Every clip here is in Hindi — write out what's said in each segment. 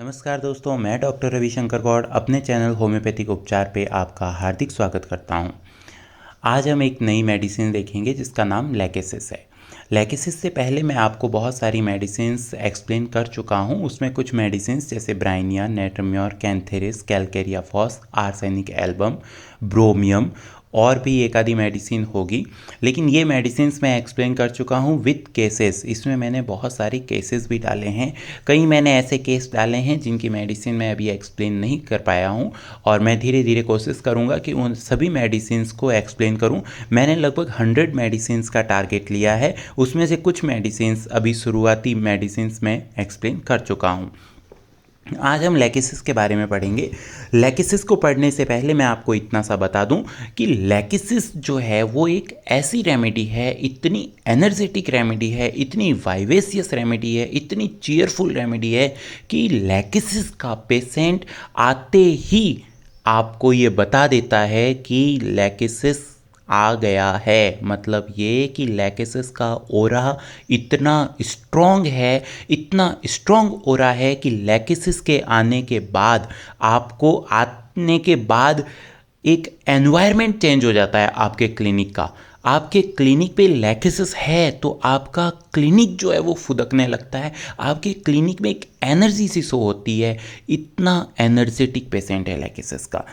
नमस्कार दोस्तों, मैं डॉक्टर रविशंकर गौड़ अपने चैनल होम्योपैथिक उपचार पे आपका हार्दिक स्वागत करता हूं। आज हम एक नई मेडिसिन देखेंगे जिसका नाम लैकेसिस है। लैकेसिस से पहले मैं आपको बहुत सारी मेडिसिन्स एक्सप्लेन कर चुका हूं। उसमें कुछ मेडिसिन्स जैसे bryonia, natrum mur, cantharis, calcarea phos, arsenic album, bromium और भी एक आधी मेडिसिन होगी, लेकिन ये मेडिसिन्स मैं एक्सप्लेन कर चुका हूँ विथ केसेस। इसमें मैंने बहुत सारे केसेस भी डाले हैं। कई मैंने ऐसे केस डाले हैं जिनकी मेडिसिन मैं अभी एक्सप्लेन नहीं कर पाया हूँ और मैं धीरे धीरे कोशिश करूँगा कि उन सभी मेडिसिन्स को एक्सप्लेन करूँ। मैंने लगभग 100 मेडिसिन्स का टारगेट लिया है, उसमें से कुछ मेडिसिन्स अभी शुरुआती मेडिसिन्स में एक्सप्लेन कर चुका हूँ। आज हम लैकेसिस के बारे में पढ़ेंगे। लैकेसिस को पढ़ने से पहले मैं आपको इतना सा बता दूं कि लैकेसिस जो है वो एक ऐसी रेमेडी है, इतनी एनर्जेटिक रेमेडी है, इतनी वाइवेसियस रेमेडी है, इतनी चीयरफुल रेमेडी है कि लैकेसिस का पेशेंट आते ही आपको ये बता देता है कि लैकेसिस आ गया है। मतलब ये कि लैकेसिस का ओरा इतना स्ट्रॉन्ग है, इतना स्ट्रॉन्ग ओरा है कि लैकेसिस के आने के बाद एक एनवायरनमेंट चेंज हो जाता है आपके क्लिनिक का। आपके क्लिनिक पे लैकेसिस है तो आपका क्लिनिक जो है वो फुदकने लगता है, आपके क्लिनिक में एक एनर्जी सी शो होती है। इतना एनर्जेटिक पेशेंट है लैकेसिस का।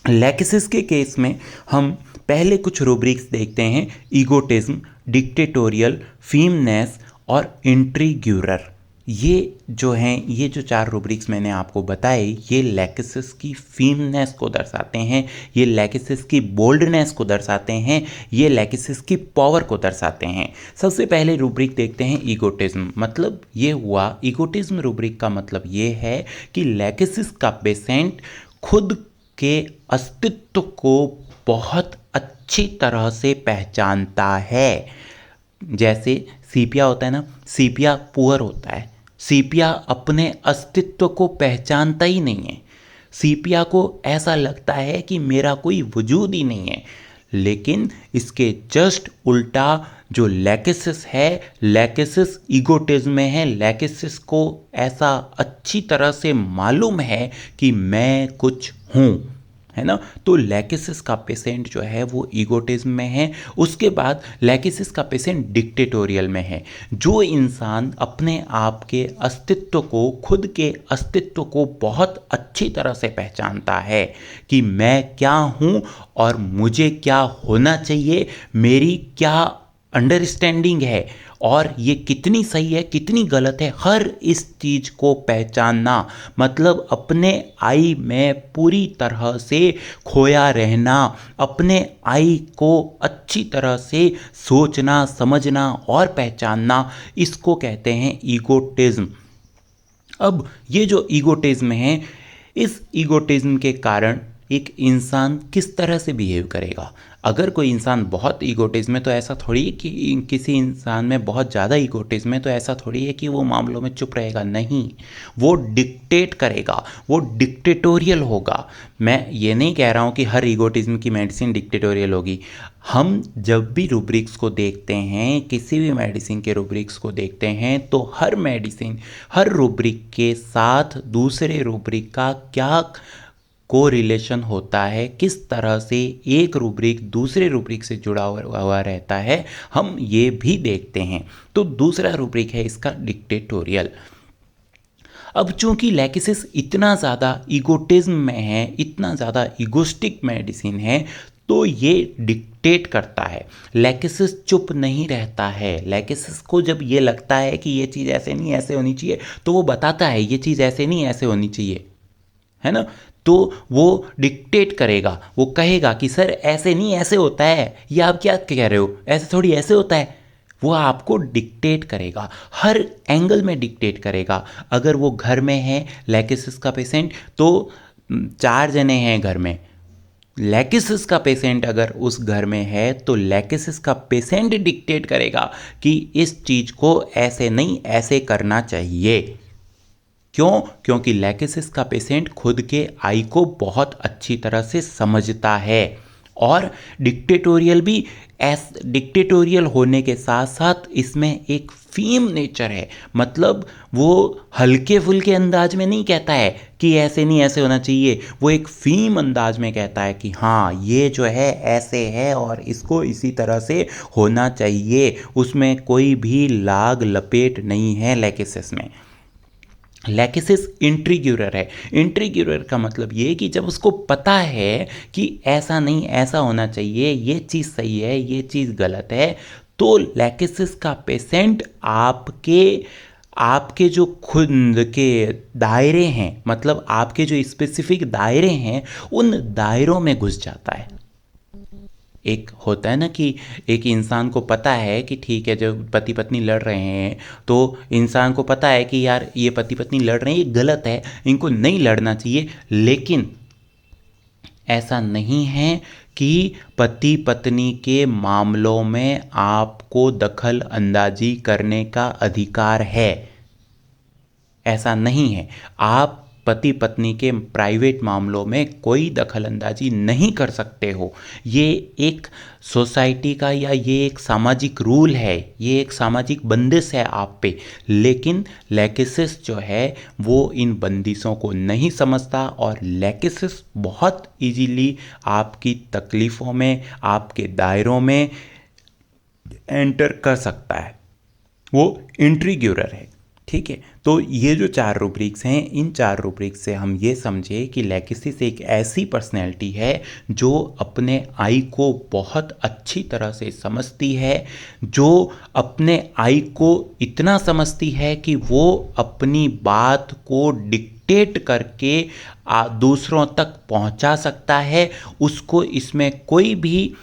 लैकेसिस के केस में हम पहले कुछ रूब्रिक्स देखते हैं: ईगोटिज्म, डिक्टेटोरियल, फीमनेस और इंट्रीग्यूरर। ये जो 4 रूब्रिक्स मैंने आपको बताए, ये लैकेसिस की फीमनेस को दर्शाते हैं, ये लैकेसिस की बोल्डनेस को दर्शाते हैं, ये लैकेसिस की पावर को दर्शाते हैं। सबसे पहले रूब्रिक देखते हैं ईगोटिज्म। मतलब ये हुआ, ईगोटिज्म रूब्रिक का मतलब ये है कि लैकेसिस का पेशेंट खुद के अस्तित्व को बहुत अच्छी तरह से पहचानता है। जैसे सीपिया होता है ना, सीपिया पुअर होता है, सीपिया अपने अस्तित्व को पहचानता ही नहीं है। सीपिया को ऐसा लगता है कि मेरा कोई वजूद ही नहीं है। लेकिन इसके जस्ट उल्टा जो लैकेसिस है, लैकेसिस ईगोटिज्म में है। लैकेसिस को ऐसा अच्छी तरह से मालूम है कि मैं कुछ हूँ, है ना। तो लैकेसिस का पेशेंट जो है वो ईगोटिज्म में है। उसके बाद लैकेसिस का पेशेंट डिक्टेटोरियल में है। जो इंसान अपने आप के अस्तित्व को, खुद के अस्तित्व को बहुत अच्छी तरह से पहचानता है कि मैं क्या हूँ और मुझे क्या होना चाहिए, मेरी क्या अंडरस्टैंडिंग है और ये कितनी सही है कितनी गलत है, हर इस चीज़ को पहचानना, मतलब अपने आई में पूरी तरह से खोया रहना, अपने आई को अच्छी तरह से सोचना, समझना और पहचानना, इसको कहते हैं ईगोटिज्म। अब ये जो ईगोटिज्म है, इस ईगोटिज्म के कारण एक इंसान किस तरह से बिहेव करेगा। अगर कोई इंसान बहुत ईगोटिज्म है तो ऐसा थोड़ी है कि किसी इंसान में बहुत ज़्यादा ईगोटिज्म है तो ऐसा थोड़ी है कि वो मामलों में चुप रहेगा। नहीं, वो डिक्टेट करेगा, वो डिक्टेटोरियल होगा। मैं ये नहीं कह रहा हूँ कि हर ईगोटिज्म की मेडिसिन डिक्टेटोरियल होगी। हम जब भी रूब्रिक्स को देखते हैं, किसी भी मेडिसिन के रूब्रिक्स को देखते हैं, तो हर मेडिसिन, हर रूब्रिक के साथ दूसरे रूब्रिक का क्या को रिलेशन होता है, किस तरह से एक रूब्रिक दूसरे रूब्रिक से जुड़ा हुआ रहता है, हम ये भी देखते हैं। तो दूसरा रूब्रिक है इसका डिक्टेटोरियल। अब चूंकि लैकेसिस इतना ज़्यादा ईगोटिज्म में है, इतना ज़्यादा ईगोस्टिक मेडिसिन है, तो ये डिक्टेट करता है। लैकेसिस चुप नहीं रहता है। लैकेसिस को जब ये लगता है कि ये चीज़ ऐसे नहीं ऐसे होनी चाहिए, तो वो बताता है ये चीज़ ऐसे नहीं ऐसे होनी चाहिए, है ना। तो वो डिक्टेट करेगा, वो कहेगा कि सर ऐसे नहीं ऐसे होता है, ये आप क्या कह रहे हो, ऐसे थोड़ी ऐसे होता है। वो आपको डिक्टेट करेगा, हर एंगल में डिक्टेट करेगा। अगर वो घर में है लैकेसिस का पेशेंट, तो 4 जने हैं घर में, लैकेसिस का पेशेंट अगर उस घर में है तो लैकेसिस का पेशेंट डिक्टेट करेगा कि इस चीज़ को ऐसे नहीं ऐसे करना चाहिए। क्यों? क्योंकि लैकेसिस का पेशेंट खुद के आई को बहुत अच्छी तरह से समझता है और डिक्टेटोरियल भी डिक्टेटोरियल होने के साथ साथ इसमें एक फीम नेचर है। मतलब वो हल्के फुल्के अंदाज में नहीं कहता है कि ऐसे नहीं ऐसे होना चाहिए, वो एक फीम अंदाज में कहता है कि हाँ ये जो है ऐसे है और इसको इसी तरह से होना चाहिए। उसमें कोई भी लाग लपेट नहीं है लैकिसिस में। लैकिसिस इंट्रीग्यूरर है। इंट्रीग्यूरर का मतलब ये कि जब उसको पता है कि ऐसा नहीं ऐसा होना चाहिए, ये चीज़ सही है ये चीज़ गलत है, तो लैकिसिस का पेशेंट आपके आपके जो खुद के दायरे हैं, मतलब आपके जो स्पेसिफिक दायरे हैं, उन दायरों में घुस जाता है। एक होता है ना कि एक इंसान को पता है कि ठीक है जो पति पत्नी लड़ रहे हैं, तो इंसान को पता है कि यार ये पति पत्नी लड़ रहे हैं, ये गलत है, इनको नहीं लड़ना चाहिए। लेकिन ऐसा नहीं है कि पति पत्नी के मामलों में आपको दखल अंदाजी करने का अधिकार है। ऐसा नहीं है। आप पति पत्नी के प्राइवेट मामलों में कोई दखल अंदाजी नहीं कर सकते हो। ये एक सोसाइटी का या ये एक सामाजिक रूल है, ये एक सामाजिक बंदिश है आप पे। लेकिन लैकिसिस जो है वो इन बंदिशों को नहीं समझता और लैकिसिस बहुत इजीली आपकी तकलीफ़ों में, आपके दायरों में एंटर कर सकता है। वो इंट्रीग्यूरर है। ठीक है, तो ये जो 4 रूब्रिक्स हैं, इन 4 रूब्रिक्स से हम ये समझे कि लैकिसिस एक ऐसी पर्सनैलिटी है जो अपने आई को बहुत अच्छी तरह से समझती है, जो अपने आई को इतना समझती है कि वो अपनी बात को डिक्टेट करके दूसरों तक पहुंचा सकता है। उसको इसमें कोई भी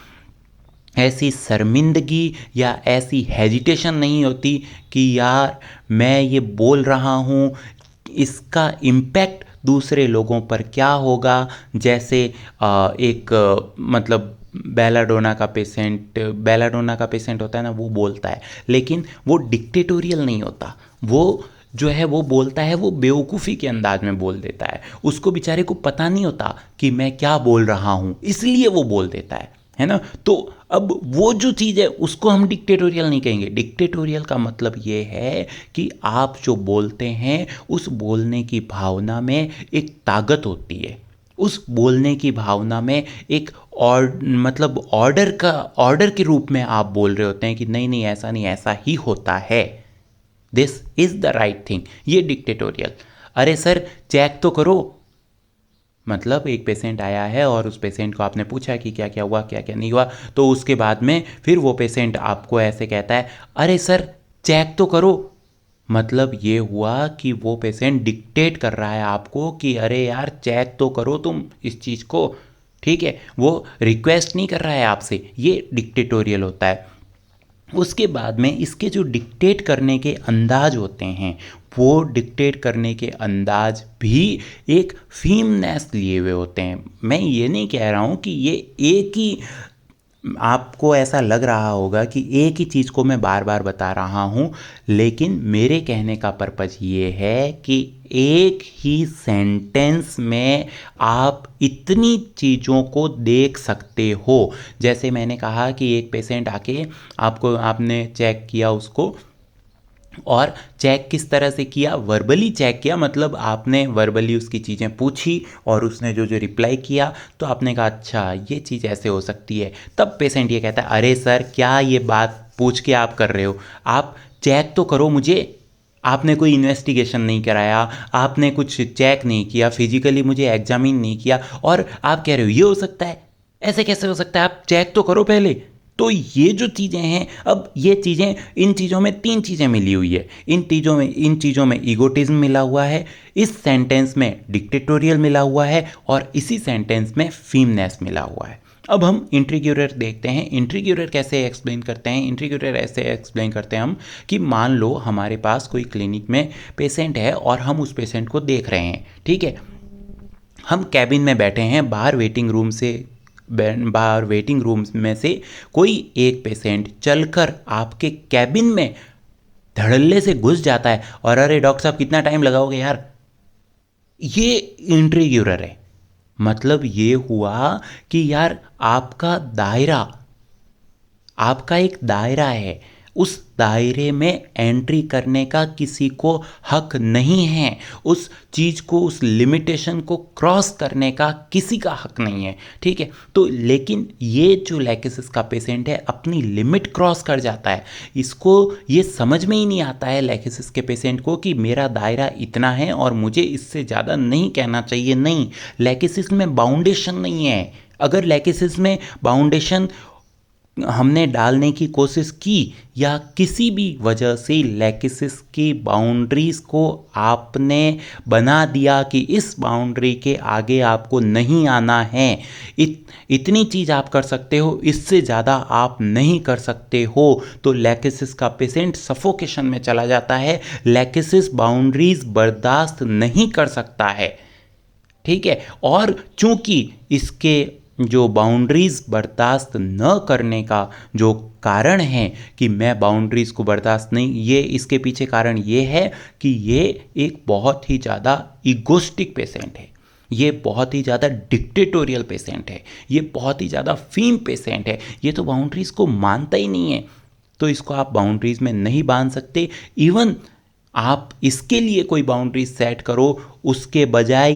ऐसी शर्मिंदगी या ऐसी हेजिटेशन नहीं होती कि यार मैं ये बोल रहा हूँ, इसका इम्पैक्ट दूसरे लोगों पर क्या होगा। जैसे मतलब बेलाडोना का पेशेंट होता है ना, वो बोलता है, लेकिन वो डिक्टेटोरियल नहीं होता। वो जो है वो बोलता है, वो बेवकूफ़ी के अंदाज में बोल देता है। उसको बेचारे को पता नहीं होता कि मैं क्या बोल रहा हूँ, इसलिए वो बोल देता है ना। तो अब वो जो चीज़ है उसको हम डिक्टेटोरियल नहीं कहेंगे। डिक्टेटोरियल का मतलब ये है कि आप जो बोलते हैं उस बोलने की भावना में एक ताकत होती है, उस बोलने की भावना में एक मतलब ऑर्डर के रूप में आप बोल रहे होते हैं कि नहीं नहीं ऐसा नहीं, ऐसा ही होता है, this is the right thing. ये डिक्टेटोरियल। अरे सर चेक तो करो। मतलब एक पेशेंट आया है और उस पेशेंट को आपने पूछा कि क्या क्या हुआ क्या क्या नहीं हुआ, तो उसके बाद में फिर वो पेशेंट आपको ऐसे कहता है, अरे सर चेक तो करो। मतलब ये हुआ कि वो पेशेंट डिक्टेट कर रहा है आपको कि अरे यार चेक तो करो तुम इस चीज़ को। ठीक है, वो रिक्वेस्ट नहीं कर रहा है आपसे। ये डिक्टेटोरियल होता है। उसके बाद में इसके जो डिक्टेट करने के अंदाज होते हैं, वो डिक्टेट करने के अंदाज भी एक फीमनेस लिए हुए होते हैं। मैं ये नहीं कह रहा हूँ कि ये एक ही, आपको ऐसा लग रहा होगा कि एक ही चीज़ को मैं बार बार बता रहा हूँ, लेकिन मेरे कहने का पर्पज़ ये है कि एक ही सेंटेंस में आप इतनी चीज़ों को देख सकते हो। जैसे मैंने कहा कि एक पेशेंट आके आपने चेक किया उसको, और चेक किस तरह से किया, वर्बली चेक किया। मतलब आपने वर्बली उसकी चीज़ें पूछी और उसने जो जो रिप्लाई किया, तो आपने कहा अच्छा ये चीज़ ऐसे हो सकती है। तब पेशेंट ये कहता है, अरे सर क्या ये बात पूछ के आप कर रहे हो, आप चेक तो करो मुझे। आपने कोई इन्वेस्टिगेशन नहीं कराया, आपने कुछ चेक नहीं किया, फिजिकली मुझे एग्जामिन नहीं किया, और आप कह रहे हो ये हो सकता है, ऐसे कैसे हो सकता है, आप चेक तो करो पहले। तो ये जो चीज़ें हैं, अब ये चीज़ें, इन चीज़ों में 3 चीज़ें मिली हुई है। इन चीज़ों में ईगोटिज्म मिला हुआ है, इस सेंटेंस में डिक्टेटोरियल मिला हुआ है, और इसी सेंटेंस में फीमनेस मिला हुआ है। अब हम इंट्रीग्यूरर देखते हैं। इंट्रीग्यूरर कैसे एक्सप्लेन करते हैं? इंट्रीग्यूरर ऐसे एक्सप्लेन करते हैं हम कि मान लो हमारे पास कोई क्लिनिक में पेशेंट है और हम उस पेशेंट को देख रहे हैं। ठीक है, हम कैबिन में बैठे हैं, बाहर वेटिंग रूम में से कोई एक पेशेंट चलकर आपके कैबिन में धड़ल्ले से घुस जाता है और अरे डॉक्टर साहब कितना टाइम लगाओगे यार, ये इंट्रीग्यूरर है। मतलब ये हुआ कि यार आपका एक दायरा है, उस दायरे में एंट्री करने का किसी को हक नहीं है, उस चीज़ को, उस लिमिटेशन को क्रॉस करने का किसी का हक नहीं है। ठीक है, तो लेकिन ये जो लैकिसिस का पेशेंट है अपनी लिमिट क्रॉस कर जाता है। इसको ये समझ में ही नहीं आता है लैकिसिस के पेशेंट को कि मेरा दायरा इतना है और मुझे इससे ज़्यादा नहीं कहना चाहिए। नहीं, लैकिसिस में बाउंडेशन नहीं है। अगर लैकिसिस में बाउंडेशन हमने डालने की कोशिश की या किसी भी वजह से लैकिसिस की बाउंड्रीज़ को आपने बना दिया कि इस बाउंड्री के आगे आपको नहीं आना है, इतनी चीज़ आप कर सकते हो, इससे ज़्यादा आप नहीं कर सकते हो, तो लैकिसिस का पेशेंट सफोकेशन में चला जाता है। लैकिसिस बाउंड्रीज़ बर्दाश्त नहीं कर सकता है। ठीक है, और चूंकि इसके जो बाउंड्रीज़ बर्दाश्त न करने का जो कारण है कि मैं बाउंड्रीज़ को बर्दाश्त नहीं, ये इसके पीछे कारण ये है कि ये एक बहुत ही ज़्यादा ईगोस्टिक पेशेंट है, ये बहुत ही ज़्यादा डिक्टेटोरियल पेशेंट है, ये बहुत ही ज़्यादा फीम पेशेंट है, ये तो बाउंड्रीज़ को मानता ही नहीं है। तो इसको आप बाउंड्रीज़ में नहीं बांध सकते। इवन आप इसके लिए कोई बाउंड्रीज सेट करो, उसके बजाय